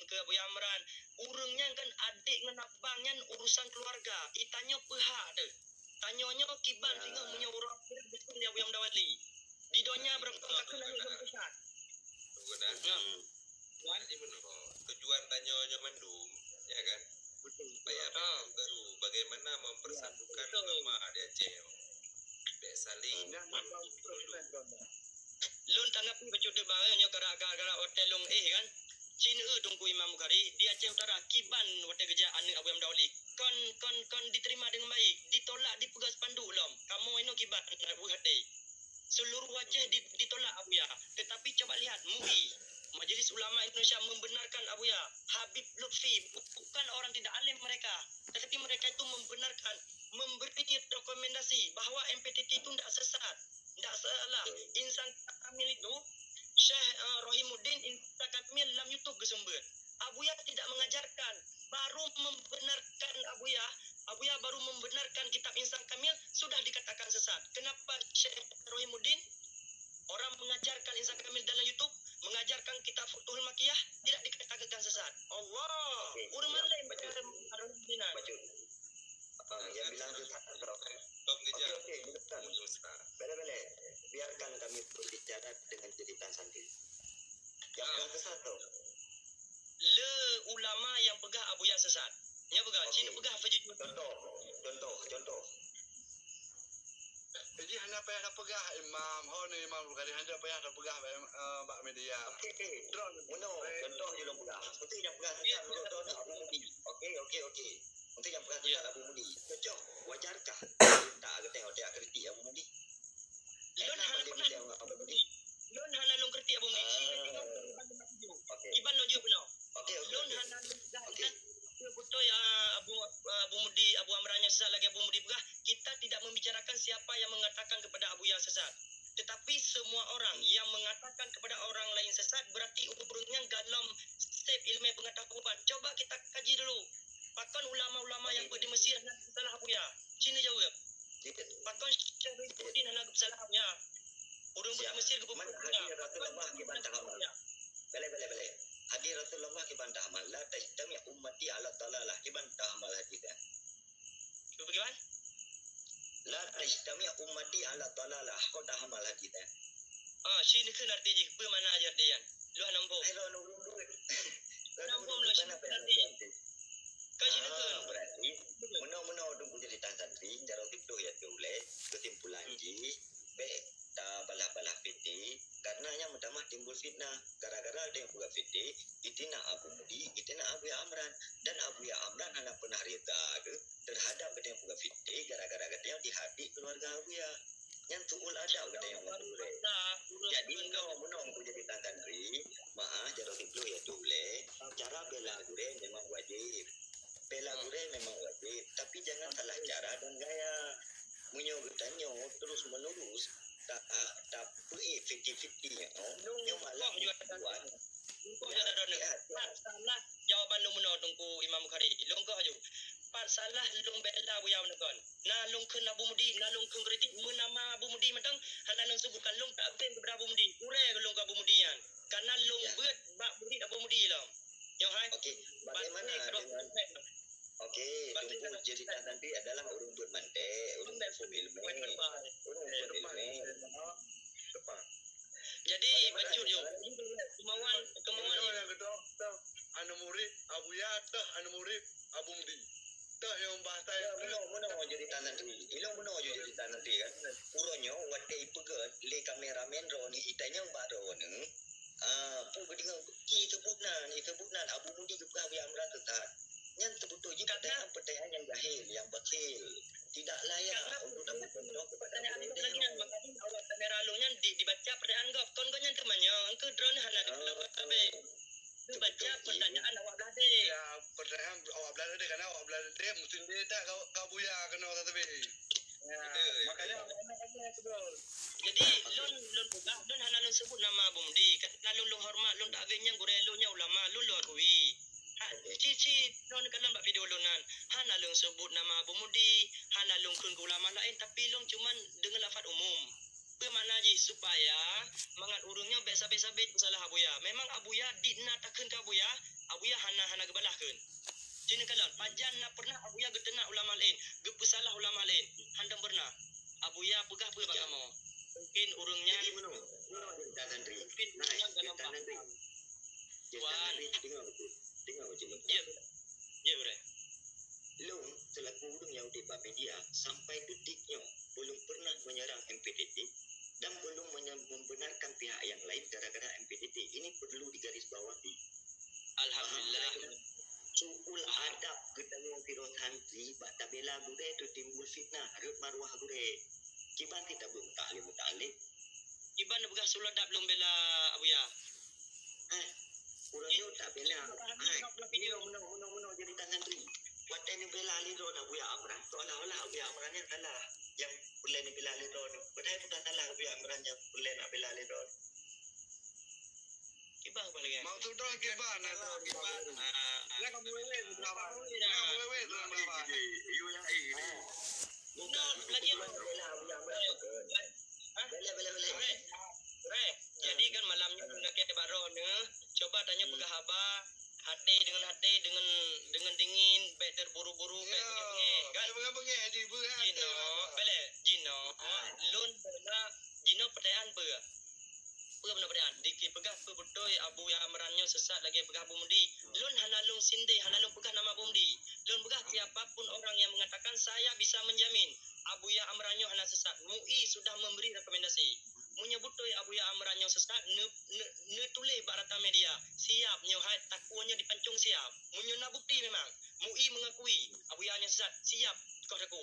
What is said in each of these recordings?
ke Abu Amran. Urangnya kan adik dengan abangnya urusan keluarga. Itanya pihak tu. Tanyanya kiban tinggal punya orang betul dia Abu Amdawali. Di donya berangkat lagi belum kesat. Jadi menurut tujuan tanyanya mandum, ya kan? Betul. Supaya baru bagaimana mempersatukan ulama di Aceh. Saling Lun tanggapi baca de bahanya gara-gara hotel long kan. Cina tunggu Imam Bukhari di Aceh Utara kiban hotel kerjaan Abu Amdawali. Kon diterima dengan baik, ditolak di pegas panduk lom. Kamu ini kiban Abu Hadi. Seluruh Aceh ditolak Abu Ya. Tetapi coba lihat MUI, Majelis Ulama Indonesia membenarkan Abu Ya. Habib Lutfi bukan orang tidak alim mereka, tetapi mereka itu membenarkan, memberi rekomendasi bahawa MPTT itu tidak sesat, tidak salah. Insan Kamil itu Syekh Rohimuddin Insan Kamil dalam YouTube kesumber. Abu Ya tidak mengajarkan, baru membenarkan Abu Ya baru membenarkan kitab Insan Kamil sudah dikatakan sesat. Kenapa Syekh Rohimuddin orang mengajarkan Insan Kamil dalam YouTube, mengajarkan kitab Futuhul Makiyah tidak dikatakan sesat? Allah. Urang mana yang baca Rohimuddin? Yang bilang sesat Okey, boleh. Biarkan kami berbicara dengan jeritan santri. Yang bilang sesat tu. Le ulama yang pegah Abu Ya sesat. Ya pegah. Cina pegah Fajr. Contoh. Jadi hanya payah dah pegah Imam Imam Bukhari hanya payah dah pegah Mbak Media. Okey. Contoh je long pegah. Untuk yang pegah sesat contoh Abu Mudi. Okey. Untuk yang pegah sesat Abu Mudi. Cocok. Wajarkah tak tengok dia kritik Abu Mudi? Lon hana pernah Abu Mudi. Lon hana long kritik Abu Mudi. Okey. Iban lo je benar. Okey. Lon hana kan betul ya Abu Mudi, Abu Amrannya sesat lagi Abu Mudi pegah. Kita tidak membicarakan siapa yang mengatakan kepada Abu Ya sesat. Tetapi semua orang yang mengatakan kepada orang lain sesat berarti umurnya dalam step ilmu pengetahuan. Coba kita kaji dulu. Pakon ulama-ulama yang di Mesir nak salah Abu Ya. Cina jawab. Pakon Syekh Rifuddin nak salah Abu Ya. Orang di Mesir ke Man hadir Rasulullah ke bantah amal. Boleh. Hadir Rasulullah ke bantah amal. La tajtami ummati ala dalalah ke bantah amal hadis. Cuba bagaimana? La tajtami ummati ala dalalah kau dah amal hadis. Sini kan arti je. Apa mana ajar dia? Lu nampak. Nampak lu sini arti. Kau sini kan? Berarti menau tunggu jadi santri cara tipu ya boleh kesimpulan ji baik tak balah-balah fitih karenanya mudah timbul fitnah gara-gara ada yang buat fitih itina Abu Mudi itina Abu Ya Amran dan Abu Ya Amran hanya pernah rida terhadap ada yang buat fitih gara-gara katanya di hati keluarga Abu Ya yang tuul ada kata yang boleh jadi menau jadi santri maaf cara tipu ya boleh cara bela gure memang wajib. Bela gure memang wajib, tapi jangan salah cara dan gaya. Munyo bertanya terus menerus tak fiti-fitinya. Yang malah buat. Salah jawaban lu menau tunggu Imam Bukhari. Long kau aja. Pat salah long bela Abu Ya menekan. Nah long ke Abu Mudi, nah long ke kritik menama Abu Mudi matang. Hana long sebutkan long tak ben kepada Abu Mudi. Urai long ke Abu Mudian. Karena long buat bak Mudi Abu Mudi lah. Yang hai. Okey, bagaimana dengan tunggu cerita nanti adalah urung bermantai, urung berilmu. Jadi bacur je. Kemauan yang kedua anu murid Abu Ya tah anu murid Abu Mudi. Tah yang bahasa Muna jadi nanti. Ilong muna jadi nanti kan. Uronyo wadai pegat le kameramen ro ni itanya mbak ro ni. Pu gedingan sebutnan Abu Mudi ke Abu Amran tetap. Yang terbetul jika pertanyaan yang jahil, yang batil, tidak layak untuk dapat menjawab pertanyaan itu lagi yang makanya awak kamera lu nya dibaca pertanyaan kau kon kau yang temannya engkau drone hana dilakukan tapi baca pertanyaan awak belade ya pertanyaan awak belade karena awak belade mesti dia tak kau buya kena tapi makanya jadi lon bukan lon hana lon sebut nama Abu Mudi lalu lon hormat lon tak avenya gurelo nya ulama lon lo akui cici non kan mbak video lunan hana lung sebut nama Abu Mudi hana lung kun ulama lain tapi lung cuman dengan lafaz umum bermakna je supaya mangat urungnya biasa-biasa bet salah Abu Ya memang Abu Ya dinatakan ke Abu Ya abuya hana gebalahkeun. Cina kalon pajan na pernah abuya getena ulama lain, gepesalah ulama lain. Handang pernah. Abuya pegah pe bak kamu. Mungkin urungnya Jadi menung cerita Nandri. mungkin Nah, urungnya dalam cerita Nandri. Cerita Wan. Nandri dengar betul. Dengar betul. Ya. Ya bre. Long selaku urang yang di media sampai detiknya belum pernah menyerang MPDT dan belum membenarkan pihak yang lain gara-gara MPDT. Ini perlu digarisbawahi. Alhamdulillah. Suul adab ketemu Firoz Santri bak tabela gure tu timbul fitnah harut maruah gure. Kiban kita belum taklim. Iban begah suladap belum bela abuya. Urangnya tak bela. Video menang jadi tangan Santri. Watai ni bela aliro na Abuya Amran. Seolah-olah Abuya Amran yang kalah. Yang boleh ni bela aliro ni. Padahal bukan kalah Abuya Amran yang boleh nak bela aliro. Iban apa lagi? Maksud dah kiban atau kiban. Nak kamu wewe berapa? Ya. Nak kamu wewe berapa? You yang ini. Bukan lagi Bela Abuya Amran. Bela. Re, jadi kan malamnya kena ke barone, coba tanya pegah haba, hati dengan dingin, baik terburu-buru, baik pengeh, kan? Bengah di bengah. Jino, lun bela, Jino pertanyaan ber. Benar pertanyaan, diki pegah pe betul abu yang amarannya sesat lagi pegah bumdi. Lun hanalung sinde, hanalung pegah nama bumdi. Lun pegah siapapun orang yang mengatakan saya bisa menjamin abu yang amarannya hana sesat. MUI sudah memberi rekomendasi. Menyebut abu yang amarannya sesat, ne tulis barata media. Siap nyohai takuannya dipancung siap. Menyuna bukti memang. MUI mengakui abu yang sesat. Siap kau reku.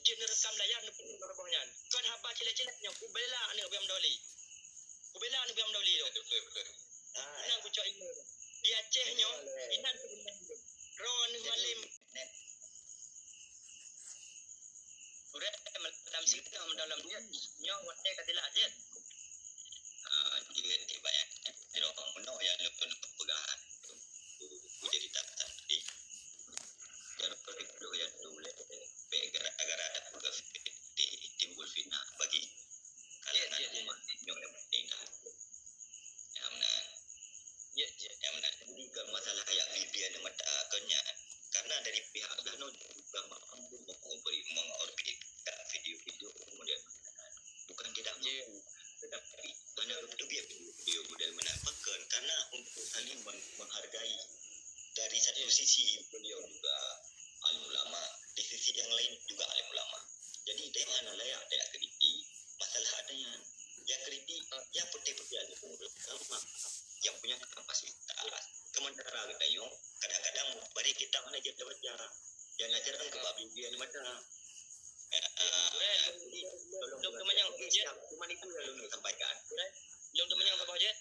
Jin rekam layar ne pun robohnya. Kau haba cilek-cileknya ku bela ni abu yang mendoli. Ku bela ni abu yang mendoli tu. Betul. Nang ku cak ilmu. Di Acehnya inan tu ron malim. Urat malam singkah mendalam dia. Nyo watai katilah je. Juga tiba ya. Kalau menang yang lepas pegangan. Jadi tak tadi. Kalau perlu yang boleh. Agar ada pegang timbul fitnah bagi kalangan umat yang penting. Yang mana? Yang mana? Jadi kalau masalah kayak media dan mata akunnya, karena dari pihak Gano juga mampu mengorbitkan video-video kemudian bukan tidak mampu, tetapi mana betul video model menampakkan karena untuk saling menghargai dari satu sisi beliau juga alim ulama, di sisi yang lain juga alim ulama. Jadi dia mana layak dia kritik masalah adanya yang kritik ya putih-putih alim ulama yang punya kapasitas. Sementara katanya kadang-kadang bari kita mana jadi baca yang ajaran ke babi dia macam Dok temanyang je. cuma itu yang lu sampaikan. Dok temanyang apa je?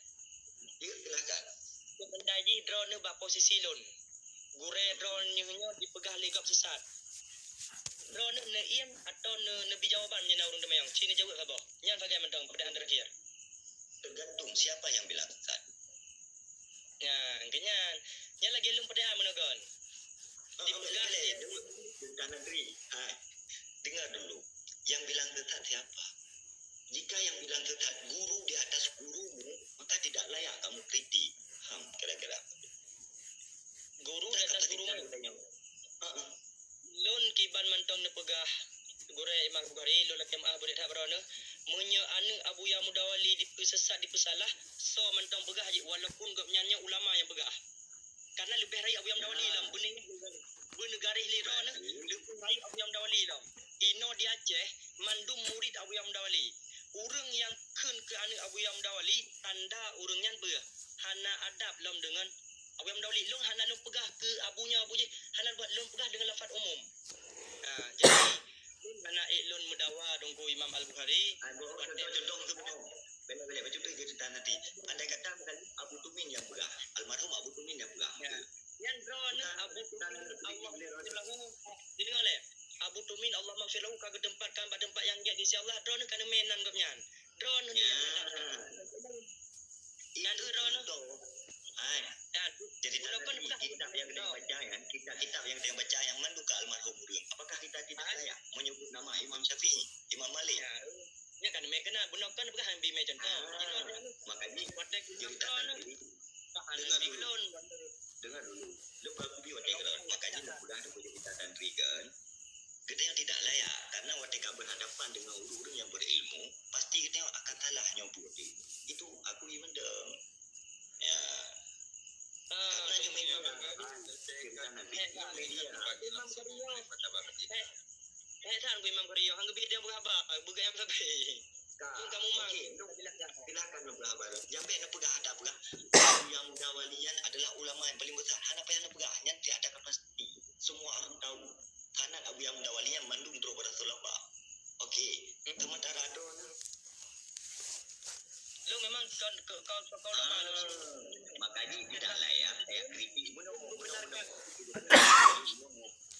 Ya silakan. Benda ji drone ba posisi lun. Gure drone nya dipegah legap sesat. Drone ne iam atau ne jawaban nya urang temanang. Cina jawab apa? Yang bagai mentang pada terakhir. Tergantung siapa yang bilang sesat. Ya, kenyan. Nya lagi lum pada menegon. Dipegah Tentang negeri. Dengar dulu. Yang bilang sesat siapa? Jika yang bilang sesat guru di atas gurumu, maka tidak layak kamu kritik. Kira-kira. Guru di atas gurumu. Lun kiban mantong ne pegah gure Imam Bukhari lun jamaah boleh tak berana menye anu Abu Ya Mudawali disesat dipesalah so mantong pegah je walaupun gapnya ulama yang pegah. Karena lebih rai Abu Ya Mudawali lam benih garis lirana lebih rai Abu Ya Mudawali lam. Ino di Aceh mandum murid Abu Ya Mudawali. Urang yang keun ke anu Abu Ya Mudawali tanda urangnya ber. Hana adab lam dengan Abu yang Mendawali long hana long pegah ke abunya abu je hana buat long pegah dengan lafaz umum. Jadi hana lon mudawa dongku Imam Al-Bukhari. Contoh tu bela-bela macam tu jadi cerita nanti. Andai kata Abu Tumin yang pegah, almarhum Abu Tumin yang pegah. Yang drone Abu Tumin Allah maghfirlahu. Dengar le. Abu Tumin Allah maghfirlahu kagak tempatkan pada tempat yang dia insyaallah drone kana menan gapnya. Drone dia. Dan drone tu. Jadi kitab yang kita baca kan, kitab yang kita baca yang menduga almarhum Murim. Apakah kita tidak layak menyebut nama Imam Syafi'i, Imam Malik? Ya kan mereka nak gunakan bukan ambil macam tu. Makanya cerita nanti dengar dulu. ke sana media Imam Kario. Mata banget ini. Tan ku Imam Kario, hang gebit dia berapa? Bukan yang sampai. Kung kamu mang. Silakan berhabar. Jambe na pegah ada pegah. Yang muda walian adalah ulama yang paling besar. Hana pa yang pegah hanya tiada kapasiti. Semua orang tahu. Hana Abu yang muda walian mandung terus Rasulullah. Okey, sementara tu Lu memang kau lemah. makanya tidaklah ya saya kritik benar.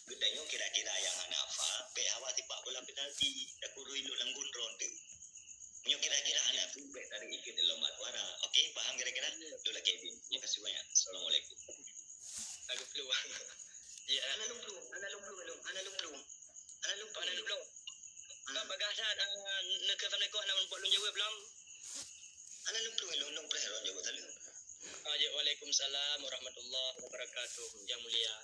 Betanya kira-kira yang anak apa, pe awak tiba bola penalti, dak kurui lu langgun ronde. Nyo kira-kira anak tu be tarik ikut dalam matwara. Okey, paham kira-kira? Lu lah Kevin. Terima kasih banyak. Assalamualaikum. Aku peluang. Ya, Ana lumplu. Ana lu. Kau bagasan nak ke family ko anak buat lu jawab belum? Ana lumplu long pre ron jawab tadi. Waalaikumsalam warahmatullahi wabarakatuh. Yang mulia.